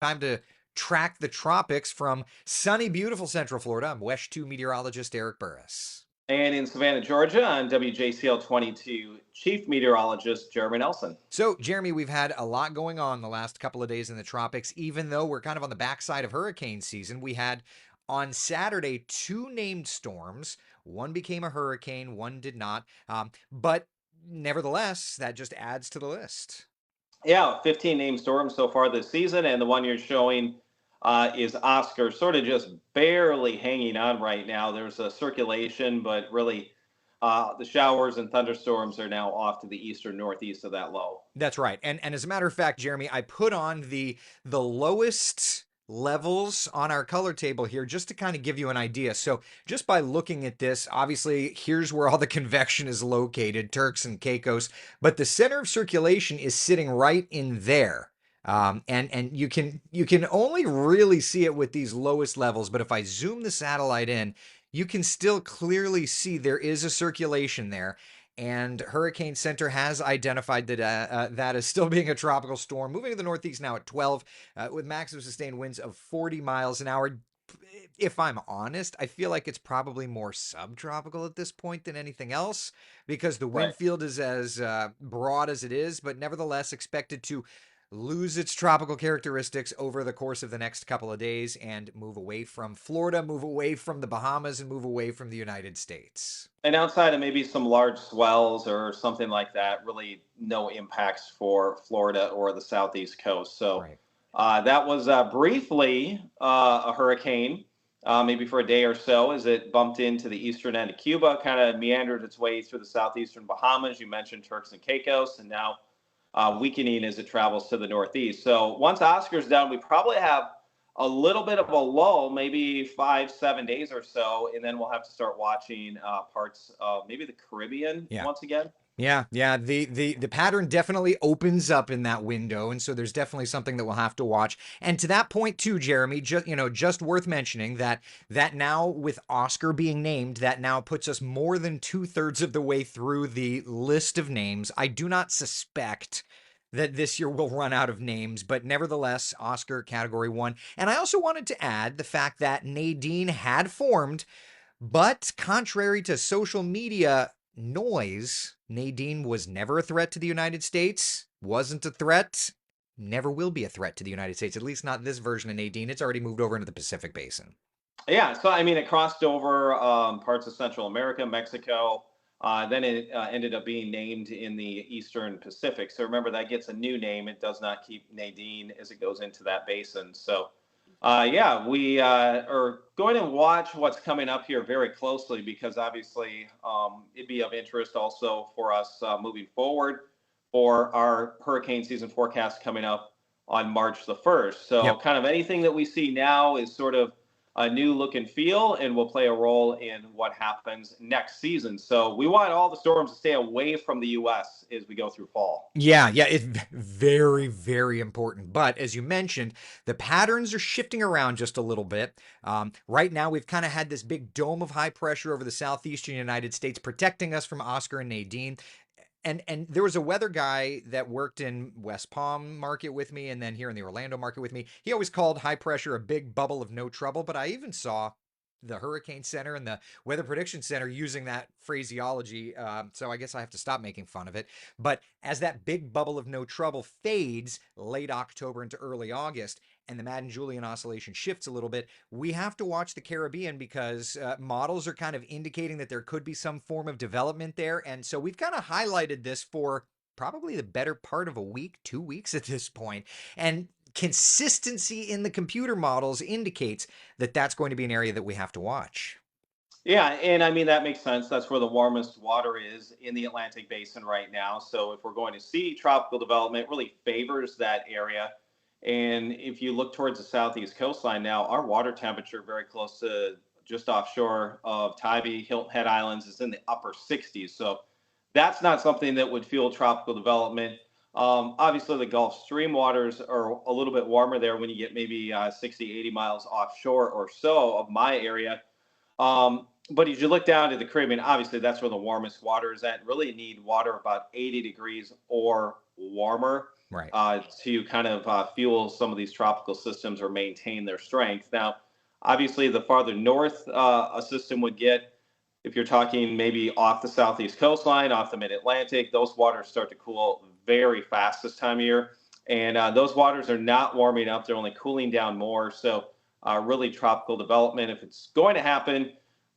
Time to track the tropics from sunny, beautiful Central Florida. I'm WESH 2 meteorologist Eric Burris. And in Savannah, Georgia, I'm WJCL 22 Chief Meteorologist Jeremy Nelson. So, Jeremy, we've had a lot going on the last couple of days in the tropics, even though we're kind of on the backside of hurricane season. We had on Saturday two named storms. One became a hurricane, one did not. But nevertheless, that just adds to the list. Yeah, 15 named storms so far this season, and the one you're showing is Oscar, sort of just barely hanging on right now. There's a circulation, but really the showers and thunderstorms are now off to the eastern northeast of that low. That's right. And as a matter of fact, Jeremy, I put on the lowest levels on our color table here just to kind of give you an idea. So just by looking at this, obviously here's where all the convection is located, Turks and Caicos, but the center of circulation is sitting right in there. And you can only really see it with these lowest levels, but if I zoom the satellite in, you can still clearly see there is a circulation there. And Hurricane Center has identified that that is still being a tropical storm, moving to the northeast now at 12, with maximum sustained winds of 40 miles an hour. If I'm honest, I feel like it's probably more subtropical at this point than anything else because the wind Right. field is as broad as it is, but nevertheless expected to lose its tropical characteristics over the course of the next couple of days and move away from Florida, move away from the Bahamas, and move away from the United States. And outside of maybe some large swells or something like that, really no impacts for Florida or the southeast coast. So Right. that was briefly a hurricane, maybe for a day or so, as it bumped into the eastern end of Cuba, kind of meandered its way through the southeastern Bahamas. You mentioned Turks and Caicos, and now weakening as it travels to the northeast. So once Oscar's done, we probably have a little bit of a lull, maybe 5, 7 days or so, and then we'll have to start watching parts of maybe the Caribbean Yeah. once again. Yeah. The pattern definitely opens up in that window, and so there's definitely something that we'll have to watch. And to that point too, Jeremy, just worth mentioning that now with Oscar being named, that now puts us more than 2/3 of the way through the list of names. I do not suspect that this year will run out of names, but nevertheless, Oscar category 1. And I also wanted to add the fact that Nadine had formed, but contrary to social media noise, Nadine was never a threat to the United States, wasn't a threat, never will be a threat to the United States, at least not this version of Nadine. It's already moved over into the Pacific Basin. Yeah, so I mean, it crossed over parts of Central America, Mexico. Then it ended up being named in the Eastern Pacific. So remember, that gets a new name. It does not keep Nadine as it goes into that basin. So, yeah, we are going to watch what's coming up here very closely because obviously it'd be of interest also for us moving forward for our hurricane season forecast coming up on March the 1st. So, Yep. kind of anything that we see now is sort of a new look and feel and will play a role in what happens next season. So we want all the storms to stay away from the US as we go through fall. Yeah, it's very, very important. But as you mentioned, the patterns are shifting around just a little bit. Right now, we've kind of had this big dome of high pressure over the southeastern United States, protecting us from Oscar and Nadine. And there was a weather guy that worked in West Palm market with me and then here in the Orlando market with me. He always called high pressure a big bubble of no trouble, but I even saw the Hurricane Center and the Weather Prediction Center using that phraseology. So I guess I have to stop making fun of it. But as that big bubble of no trouble fades late October into early August, and the Madden Julian oscillation shifts a little bit, we have to watch the Caribbean because models are kind of indicating that there could be some form of development there. And so we've kind of highlighted this for probably the better part of a week, 2 weeks at this point. And consistency in the computer models indicates that that's going to be an area that we have to watch. Yeah, and I mean, that makes sense. That's where the warmest water is in the Atlantic basin right now. So if we're going to see tropical development, it really favors that area. And if you look towards the southeast coastline now, our water temperature very close to just offshore of Tybee, Hilton Head Islands is in the upper 60s. So that's not something that would fuel tropical development. Obviously, the Gulf Stream waters are a little bit warmer there when you get maybe 60, 80 miles offshore or so of my area. But as you look down to the Caribbean, obviously that's where the warmest water is at. Really need water about 80 degrees or warmer Right. to kind of fuel some of these tropical systems or maintain their strength. Now, obviously, the farther north a system would get, if you're talking maybe off the southeast coastline, off the mid Atlantic, those waters start to cool very fast this time of year. And those waters are not warming up, they're only cooling down more. So, really, tropical development, if it's going to happen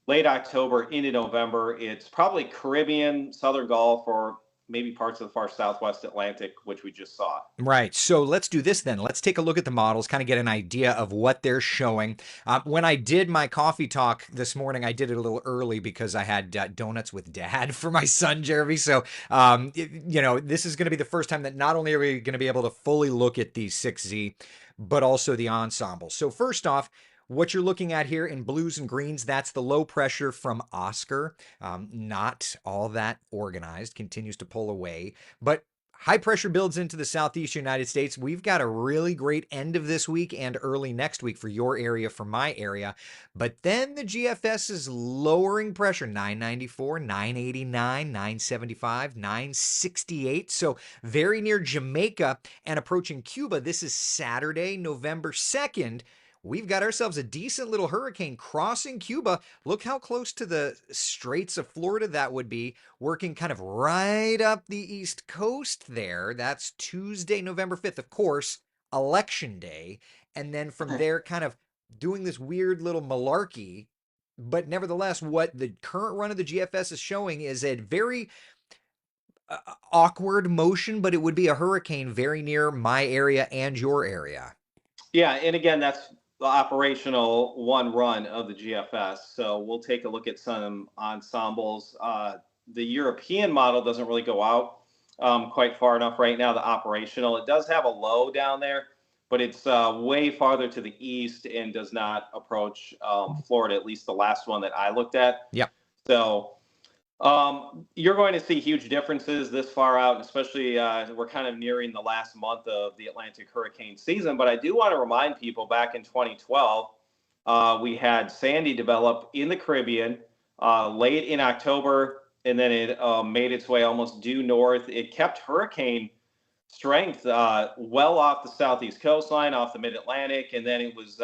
late October into November, it's probably Caribbean, Southern Gulf, or maybe parts of the far southwest Atlantic, which we just saw. Right. So let's do this then. Let's take a look at the models, kind of get an idea of what they're showing. When I did my coffee talk this morning, I did it a little early because I had donuts with dad for my son, Jeremy. So, this is going to be the first time that not only are we going to be able to fully look at the 6Z, but also the ensemble. So, first off, what you're looking at here in blues and greens, that's the low pressure from Oscar. Not all that organized, continues to pull away. But high pressure builds into the southeast United States. We've got a really great end of this week and early next week for your area, for my area. But then the GFS is lowering pressure 994, 989, 975, 968. So very near Jamaica and approaching Cuba. This is Saturday, November 2nd. We've got ourselves a decent little hurricane crossing Cuba. Look how close to the Straits of Florida that would be, working kind of right up the East Coast there. That's Tuesday, November 5th, of course, Election Day. And then from there, kind of doing this weird little malarkey. But nevertheless, what the current run of the GFS is showing is a very awkward motion, but it would be a hurricane very near my area and your area. Yeah, and again, that's the operational one run of the GFS. So we'll take a look at some ensembles. The European model doesn't really go out quite far enough right now. The operational, it does have a low down there, but it's way farther to the east and does not approach Florida, at least the last one that I looked at. Yep. So you're going to see huge differences this far out, especially we're kind of nearing the last month of the Atlantic hurricane season. But I do want to remind people back in 2012, we had Sandy develop in the Caribbean late in October, and then it made its way almost due north. It kept hurricane strength well off the southeast coastline, off the mid Atlantic, and then it was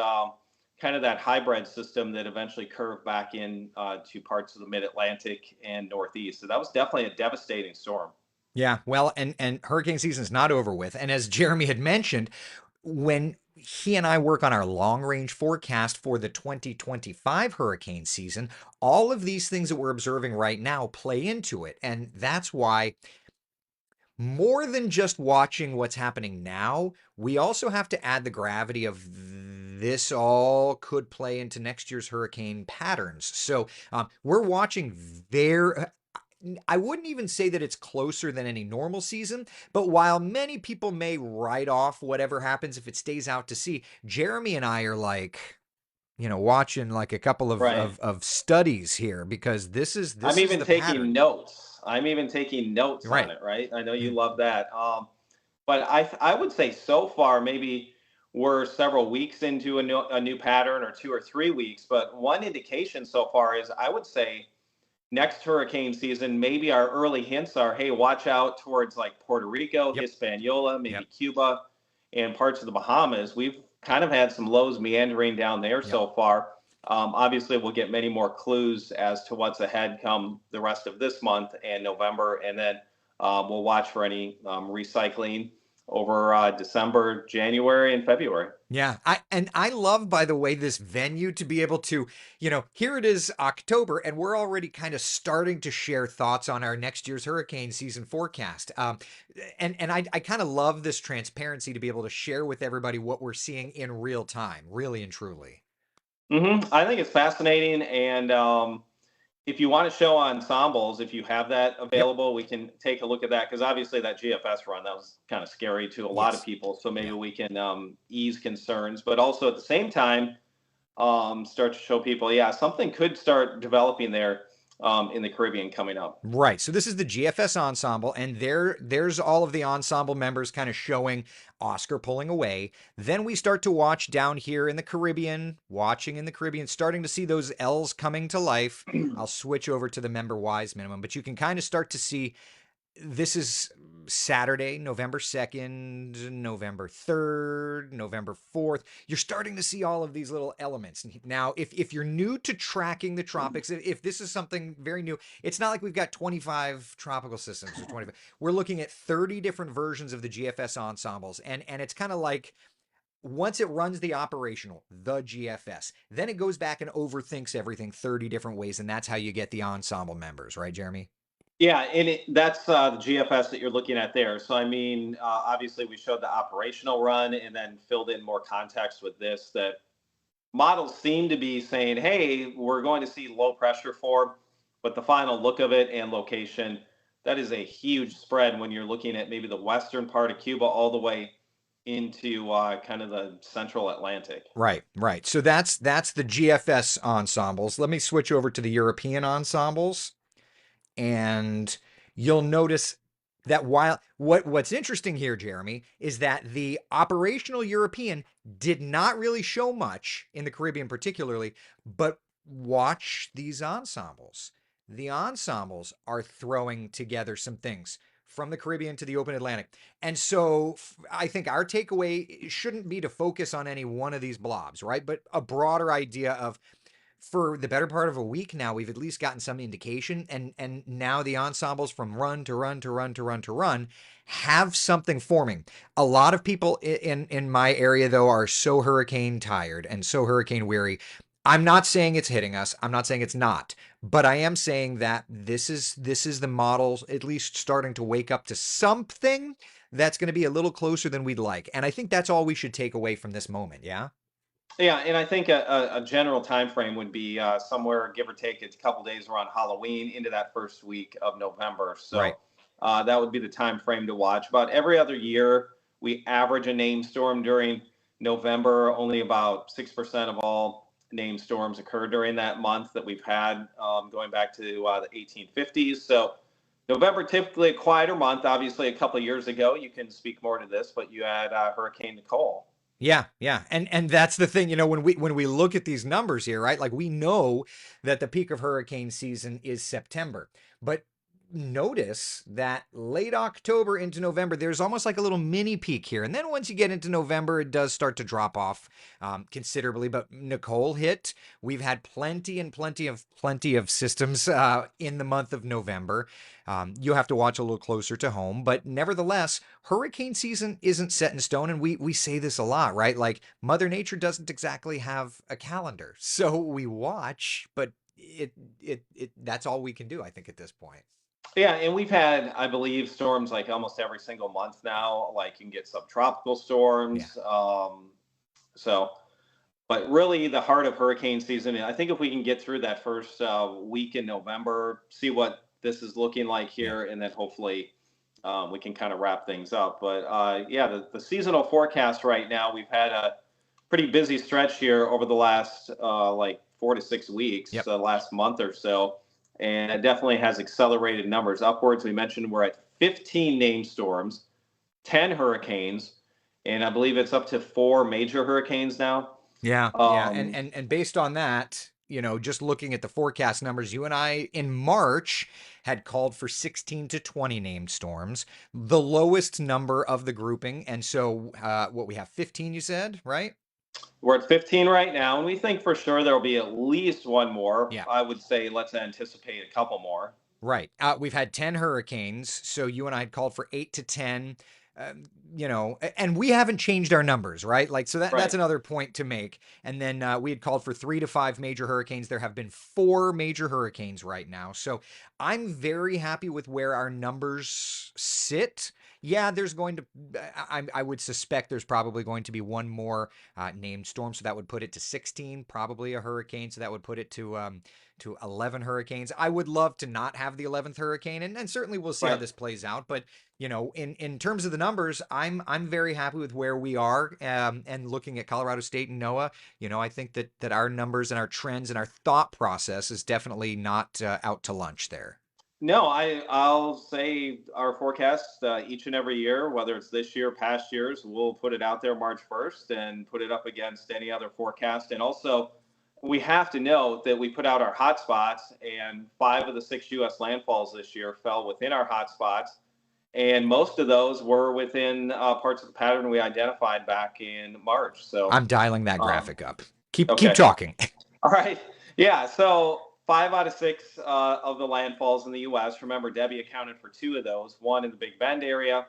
kind of that hybrid system that eventually curved back in to parts of the mid-Atlantic and Northeast. So that was definitely a devastating storm. Yeah, well, and hurricane season's not over with. And as Jeremy had mentioned, when he and I work on our long range forecast for the 2025 hurricane season, all of these things that we're observing right now play into it. And that's why more than just watching what's happening now, we also have to add the gravity of this all could play into next year's hurricane patterns. So we're watching I wouldn't even say that it's closer than any normal season, but while many people may write off whatever happens if it stays out to sea, Jeremy and I are like, watching like a couple of, Right. of studies here because this I'm is even the taking pattern. notes. I'm even taking notes Right. on it, right? I know you love that. But I would say so far, maybe we're several weeks into a new pattern or 2 or 3 weeks. But one indication so far is I would say next hurricane season, maybe our early hints are, hey, watch out towards like Puerto Rico, Yep. Hispaniola, maybe Yep. Cuba, and parts of the Bahamas. We've kind of had some lows meandering down there so far. Obviously, we'll get many more clues as to what's ahead come the rest of this month and November, and then we'll watch for any recycling over December, January, and February. Yeah, I love, by the way, this venue to be able to, here it is October, and we're already kind of starting to share thoughts on our next year's hurricane season forecast. And I kind of love this transparency to be able to share with everybody what we're seeing in real time, really and truly. I think it's fascinating, and if you want to show ensembles, if you have that Yep. available, we can take a look at that because obviously that GFS run that was kind of scary to a lot of Yes. people. So maybe Yeah. we can ease concerns, but also at the same time start to show people, yeah, something could start developing there in the Caribbean coming up. Right. So this is the GFS ensemble, and there's all of the ensemble members kind of showing Oscar pulling away. Then we start to watch down here in the Caribbean, watching in the Caribbean, starting to see those L's coming to life. I'll switch over to the member wise minimum, but you can kind of start to see this is Saturday, November 2nd, November 3rd, November 4th. You're starting to see all of these little elements. Now, if you're new to tracking the tropics, if this is something very new, it's not like we've got 25 tropical systems or 25. We're looking at 30 different versions of the GFS ensembles. And it's kind of like once it runs the operational, the GFS, then it goes back and overthinks everything 30 different ways. And that's how you get the ensemble members, right, Jeremy? Yeah, and that's the GFS that you're looking at there. So, I mean, obviously, we showed the operational run and then filled in more context with this that models seem to be saying, hey, we're going to see low pressure form, but the final look of it and location, that is a huge spread when you're looking at maybe the western part of Cuba all the way into kind of the central Atlantic. Right, right. So that's the GFS ensembles. Let me switch over to the European ensembles, and you'll notice that while what's interesting here, Jeremy, is that the operational European did not really show much in the Caribbean particularly, but watch these ensembles. The ensembles are throwing together some things from the Caribbean to the open Atlantic. And so I think our takeaway shouldn't be to focus on any one of these blobs, right? But a broader idea of for the better part of a week now, we've at least gotten some indication, and now the ensembles from run to run to run to run to run have something forming. A lot of people in my area though are so hurricane tired and so hurricane weary. I'm not saying it's hitting us. I'm not saying it's not, but I am saying that this is the model at least starting to wake up to something that's going to be a little closer than we'd like. And I think that's all we should take away from this moment. Yeah. Yeah, and I think a general time frame would be somewhere, give or take, it's a couple days around Halloween into that first week of November. Right. So that would be the time frame to watch. About every other year, we average a name storm during November. Only about 6% of all name storms occur during that month that we've had going back to the 1850s. So November typically a quieter month. Obviously, a couple of years ago, you can speak more to this, but you had Hurricane Nicole. Yeah, yeah. And that's the thing, when we look at these numbers here, right? Like we know that the peak of hurricane season is September. But notice that late October into November, there's almost like a little mini peak here. And then once you get into November, it does start to drop off considerably. But Nicole hit. We've had plenty of systems in the month of November. You'll have to watch a little closer to home, but nevertheless, hurricane season isn't set in stone, and we say this a lot, right? Like Mother Nature doesn't exactly have a calendar, so we watch, but it that's all we can do, I think, at this point. Yeah, and we've had, I believe, storms like almost every single month now. Like you can get subtropical Yeah. storms. So, but really, the heart of hurricane season. I think if we can get through that first week in November, see what this is looking like Yeah. here, and then hopefully we can kind of wrap things up. But yeah, the seasonal forecast right now, we've had a pretty busy stretch here over the last like 4 to 6 weeks, Yep. last month or so, and it definitely has accelerated numbers upwards. We mentioned we're at 15 name storms, 10 hurricanes, and I believe it's up to 4 major hurricanes now. Yeah, yeah, and Um, and and based on that, just looking at the forecast numbers, you and I in March had called for 16 to 20 named storms, the lowest number of the grouping, and so what we have 15, you said, right? we're at 15 right now, and we think for sure there will be at least one more. Yeah. I would say let's anticipate a couple more. Right. We've had 10 hurricanes. So you and I had called for 8 to 10. And we haven't changed our numbers, right? Like, so that's Right. another point to make. And then we had called for 3 to 5 major hurricanes. There have been 4 major hurricanes right now. So I'm very happy with where our numbers sit. Yeah, there's going to, I would suspect there's probably going to be one more named storm. So that would put it to 16, probably a hurricane. So that would put it to 11 hurricanes. I would love to not have the 11th hurricane, and certainly we'll see how Right. this plays out. But in terms of the numbers, I'm very happy with where we are. And looking at Colorado State and NOAA, I think that our numbers and our trends and our thought process is definitely not out to lunch there. No, I'll say our forecast each and every year, whether it's this year, past years, we'll put it out there March 1st and put it up against any other forecast. And also, we have to note that we put out our hotspots, and 5 of the 6 U.S. landfalls this year fell within our hotspots. and most of those were within parts of the pattern we identified back in March. So, I'm dialing that um, graphic up. Keep okay. talking. All right. Yeah. So 5 out of 6 of the landfalls in the U.S. Remember, Debbie accounted for 2 of those. One in the Big Bend area,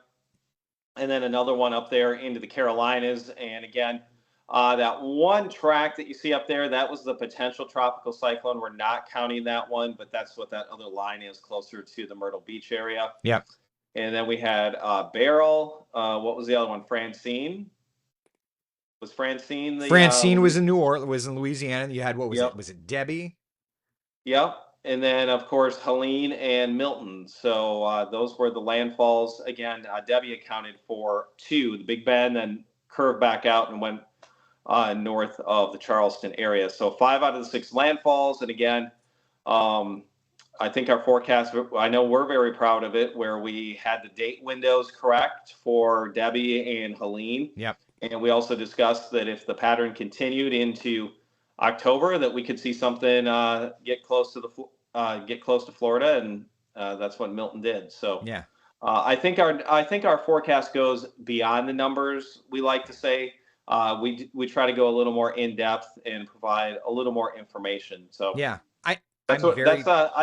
and then another one up there into the Carolinas. And again, that one track that you see up there, that was the potential tropical cyclone. We're not counting that one, but that's what that other line is, closer to the Myrtle Beach area. Yep. And then we had Beryl. What was the other one? Francine. Was Francine the? Francine was in New Orleans, was in Louisiana. You had, what was it? Yep. Was it Debbie? Yep. And then, of course, Helene and Milton. So those were the landfalls. Again, Debbie accounted for 2, the Big Bend, and curved back out and went north of the Charleston area. So 5 out of the 6 landfalls. And again, I think our forecast, I know we're very proud of it, where we had the date windows correct for Debbie and Helene. Yep. And we also discussed that if the pattern continued into October, that we could see something get close to Florida, and that's what Milton did. So yeah, I think our forecast goes beyond the numbers. We like to say we try to go a little more in depth and provide a little more information. So yeah, I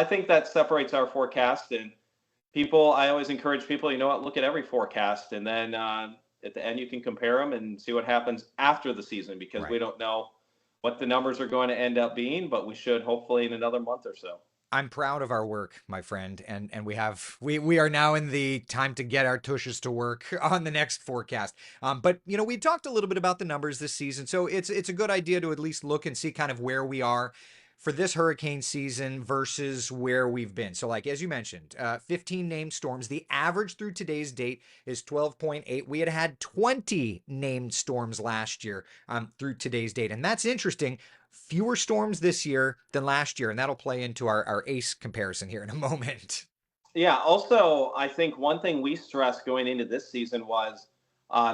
think that separates our forecast and people. I always encourage people, look at every forecast, and then at the end you can compare them and see what happens after the season, because right. we don't know what the numbers are going to end up being, but we should hopefully in another month or so. I'm proud of our work, my friend, and we are now in the time to get our tushes to work on the next forecast. But we talked a little bit about the numbers this season, so it's a good idea to at least look and see kind of where we are for this hurricane season versus where we've been. So, like as you mentioned, 15 named storms. The average through today's date is 12.8. We had 20 named storms last year through today's date, and that's interesting. Fewer storms this year than last year, and that'll play into our ACE comparison here in a moment. Yeah. Also, I think one thing we stressed going into this season was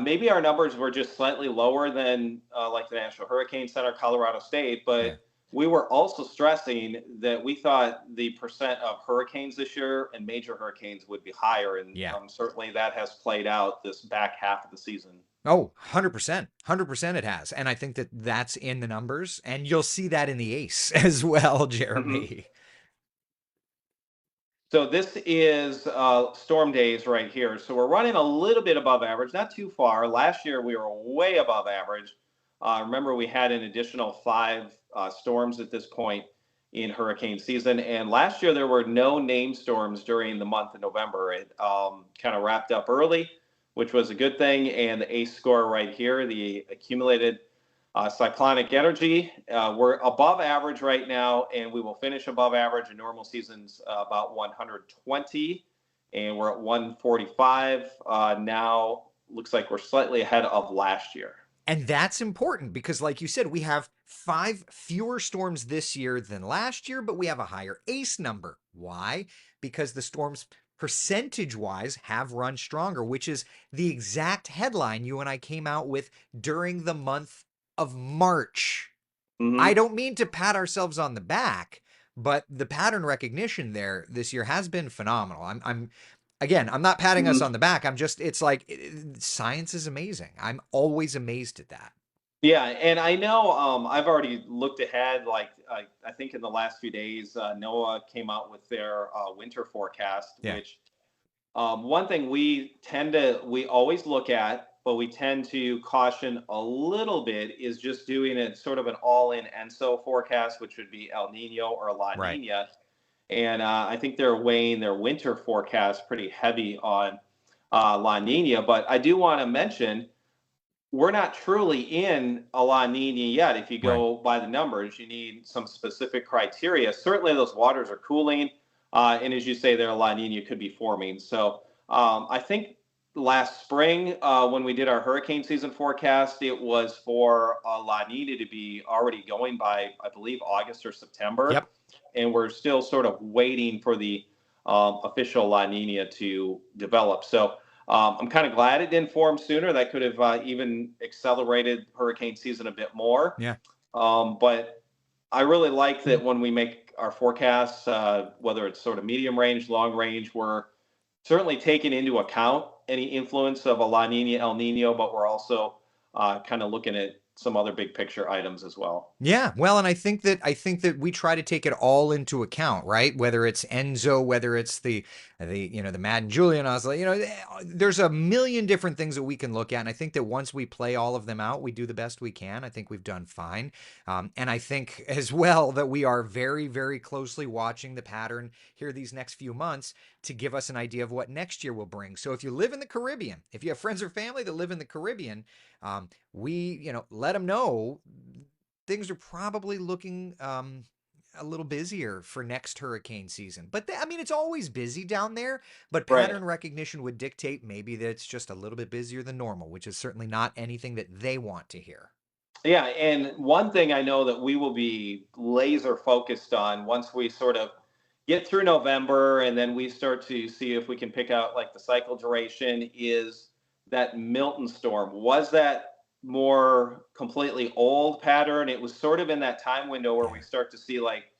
maybe our numbers were just slightly lower than like the National Hurricane Center, Colorado State, but Yeah. we were also stressing that we thought the percent of hurricanes this year and major hurricanes would be higher, and Yeah. certainly that has played out this back half of the season. Oh, 100%. 100% it has. And I think that that's in the numbers, and you'll see that in the ACE as well, Mhm. Jeremy. So this is storm days right here. So we're running a little bit above average, not too far. Last year we were way above average. Remember, we had an additional 5 storms at this point in hurricane season, and last year there were no named storms during the month of November. It kind of wrapped up early, which was a good thing. And the ACE score right here, the accumulated cyclonic energy, we're above average right now, and we will finish above average. In normal seasons, about 120, and we're at 145 now. Looks like we're slightly ahead of last year. And that's important because, like you said, we have 5 fewer storms this year than last year, but we have a higher ACE number. Why? Because the storms percentage wise have run stronger, which is the exact headline you and I came out with during the month of March. I Mm-hmm. don't mean to pat ourselves on the back, but the pattern recognition there this year has been phenomenal. I'm not patting us Mm-hmm. on the back. it's like science is amazing. I'm always amazed at that. Yeah, and I know I've already looked ahead. Like I think in the last few days, NOAA came out with their winter forecast, Yeah. which one thing we always look at, but we tend to caution a little bit, is just doing it sort of an all-in ENSO forecast, which would be El Nino or La Right. Nina. And I think they're weighing their winter forecast pretty heavy on La Nina. But I do want to mention we're not truly in a La Nina yet. If you Right. go by the numbers, you need some specific criteria. Certainly, those waters are cooling, and as you say, there, a La Nina could be forming. So I think last spring, when we did our hurricane season forecast, it was for La Nina to be already going by, I believe, August or September, Yep. and we're still sort of waiting for the official La Nina to develop. So I'm kind of glad it didn't form sooner. That could have even accelerated hurricane season a bit more. Yeah. But I really like that when we make our forecasts, whether it's sort of medium range, long range, we're certainly taking into account any influence of a La Nina, El Nino, but we're also kind of looking at some other big picture items as well. Yeah, well, and I think that we try to take it all into account, right? Whether it's Enzo, whether it's the Matt and Julian Oslo, there's a million different things that we can look at, and I think that once we play all of them out, we do the best we can. I think we've done fine, and I think as well that we are very, very closely watching the pattern here these next few months to give us an idea of what next year will bring. So if you live in the Caribbean, if you have friends or family that live in the Caribbean, let them know things are probably looking a little busier for next hurricane season. But I mean, it's always busy down there, but Right. pattern recognition would dictate maybe that it's just a little bit busier than normal, which is certainly not anything that they want to hear. Yeah, and one thing I know that we will be laser focused on once we sort of get through November and then we start to see if we can pick out like the cycle duration is that Milton storm. Was that more completely old pattern? It was sort of in that time window where we Yeah. start to see like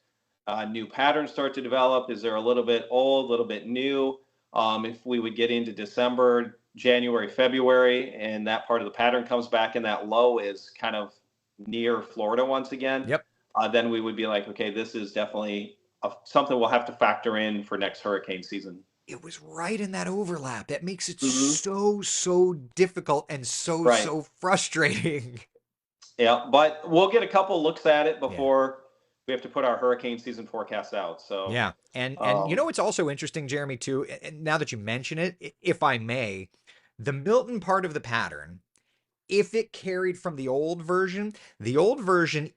new patterns start to develop. Is there a little bit old, a little bit new? If we would get into December, January, February, and that part of the pattern comes back and that low is kind of near Florida once again, Yep. then we would be like, okay, this is definitely something we'll have to factor in for next hurricane season. It was right in that overlap. That makes it Hmm. so, so difficult and so, Right. so frustrating. Yeah. But we'll get a couple looks at it Yeah. before we have to put our hurricane season forecast out. So, Yeah. And um, it's also interesting, Jeremy, too, and now that you mention it, if I may, the Milton part of the pattern, if it carried from the old version,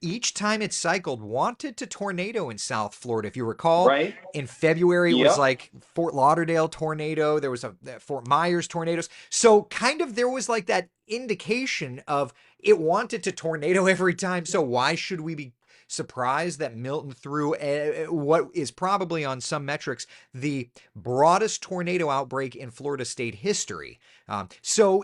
each time it cycled, wanted to tornado in South Florida. If you recall, right. in February, it was Yep. like Fort Lauderdale tornado. There was a Fort Myers tornadoes. So kind of there was like that indication of it wanted to tornado every time. So why should we be surprised that Milton threw what is probably on some metrics the broadest tornado outbreak in Florida state history? So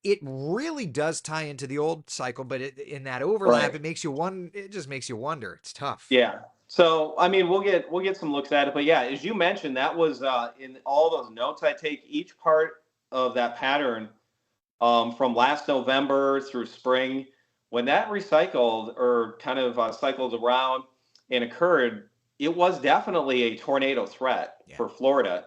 it really does tie into the old cycle, but in that overlap, Right. it makes you one. It just makes you wonder. It's tough. Yeah. So I mean, we'll get some looks at it, but yeah, as you mentioned, that was in all those notes I take. Each part of that pattern from last November through spring, when that recycled or kind of cycled around and occurred, it was definitely a tornado threat Yeah. for Florida.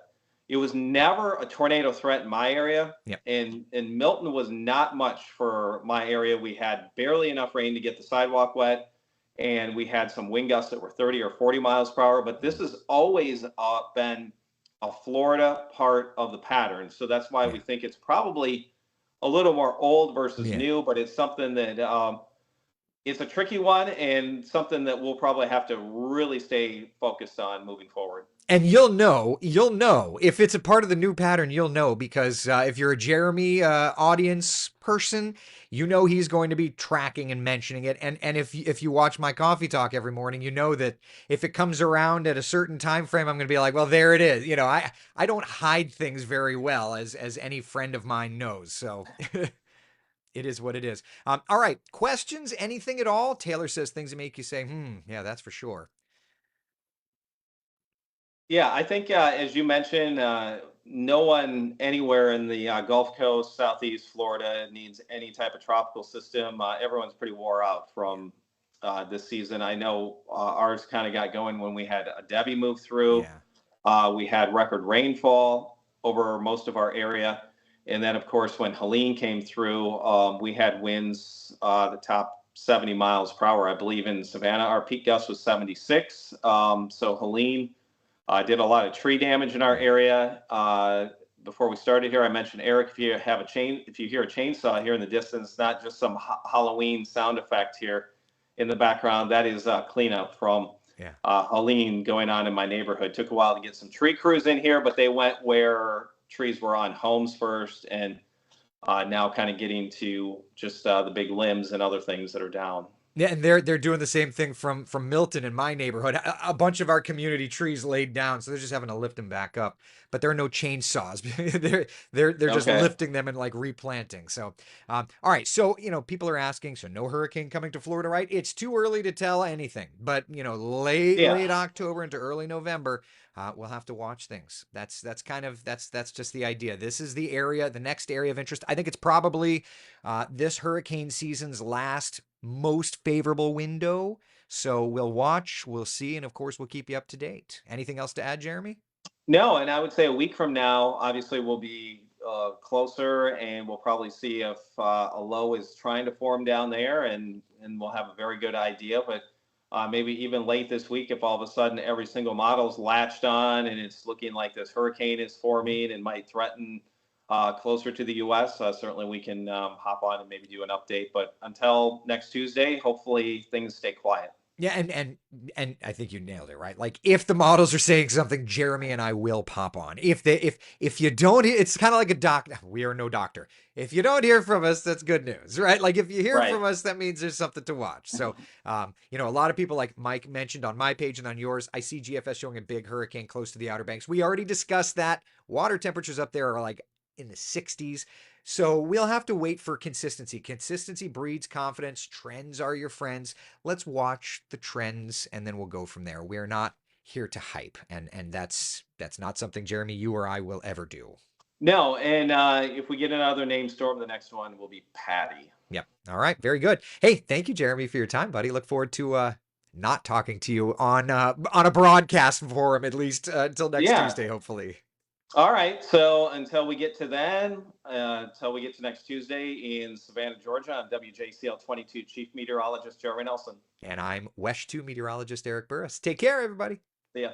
It was never a tornado threat in my area, Yep. and Milton was not much for my area. We had barely enough rain to get the sidewalk wet, and we had some wind gusts that were 30 or 40 miles per hour. But this Mm. has always been a Florida part of the pattern, so that's why we Yeah. think it's probably a little more old versus Yeah. new, but it's something that it's a tricky one and something that we'll probably have to really stay focused on moving forward. And you'll know if it's a part of the new pattern. You'll know because if you're a Jeremy audience person, he's going to be tracking and mentioning it. And if you watch my coffee talk every morning, you know that if it comes around at a certain time frame, I'm going to be like, well, there it is. I don't hide things very well, as any friend of mine knows. So. It is what it is. All right. Questions? Anything at all? Taylor says things that make you say, yeah, that's for sure. Yeah, I think as you mentioned, no one anywhere in the Gulf Coast, Southeast Florida needs any type of tropical system. Everyone's pretty wore out from this season. I know ours kind of got going when we had a Debbie move through. Yeah. We had record rainfall over most of our area. And then, of course, when Helene came through, we had winds the top 70 miles per hour. I believe in Savannah, our peak gust was 76. So Helene did a lot of tree damage in our Yeah. area. Before we started here, I mentioned Eric. If you hear a chainsaw here in the distance, not just some Halloween sound effect here in the background. That is cleanup from Yeah. Helene going on in my neighborhood. Took a while to get some tree crews in here, but they went where trees were on homes first, and now kind of getting to just the big limbs and other things that are down. Yeah, and they're doing the same thing from Milton in my neighborhood. A bunch of our community trees laid down, so they're just having to lift them back up. But there are no chainsaws. They're just Okay. lifting them and like replanting. So, all right. So people are asking. So no hurricane coming to Florida, right? It's too early to tell anything. But Yeah. late October into early November, we'll have to watch things. That's kind of that's just the idea. This is the area, the next area of interest. I think it's probably this hurricane season's last most favorable window. So we'll watch, we'll see, and of course, we'll keep you up to date. Anything else to add, Jeremy? No, and I would say a week from now, obviously, we'll be closer, and we'll probably see if a low is trying to form down there, and we'll have a very good idea. But maybe even late this week, if all of a sudden every single model's latched on and it's looking like this hurricane is forming and might threaten closer to the U.S., certainly we can hop on and maybe do an update. But until next Tuesday, hopefully things stay quiet. Yeah, and I think you nailed it, right? Like if the models are saying something, Jeremy and I will pop on. If you don't, it's kind of like a doctor. We are no doctor. If you don't hear from us, that's good news, right? Like if you hear Right. from us, that means there's something to watch. So, a lot of people like Mike mentioned on my page and on yours, I see GFS showing a big hurricane close to the Outer Banks. We already discussed that. Water temperatures up there are like in the 60s. So we'll have to wait for consistency. Consistency breeds confidence. Trends are your friends. Let's watch the trends and then we'll go from there. We're not here to hype, and that's not something Jeremy, you or I will ever do. No, and if we get another name storm, the next one will be Patty. Yep. All right. Very good. Hey, thank you, Jeremy, for your time, buddy. Look forward to not talking to you on a broadcast forum at least until next Yeah. Tuesday, hopefully. All right. So until we get to then, until we get to next Tuesday in Savannah, Georgia, I'm WJCL 22 Chief Meteorologist Jeremy Nelson. And I'm WESH 2 meteorologist Eric Burris. Take care, everybody. See ya.